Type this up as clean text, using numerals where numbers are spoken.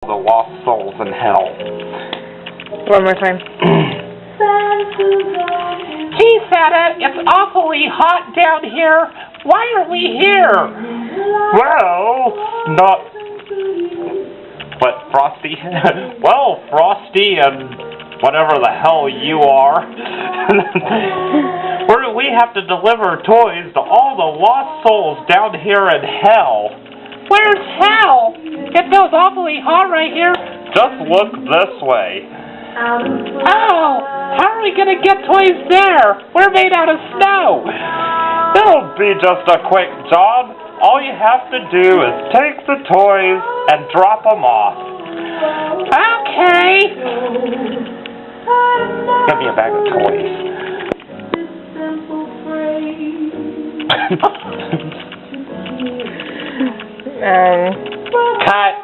the lost souls in hell. One more time. Gee, Santa, it's awfully hot down here. Why are we here? Well, not... What, Frosty? Well, Frosty and whatever the hell you are. We have to deliver toys to all the lost souls down here in hell. Where's hell? It feels awfully hot right here. Just look this way. Oh, how are we gonna get toys there? We're made out of snow. It'll be just a quick job. All you have to do is take the toys and drop them off. Okay. Give me a bag of toys. Cut.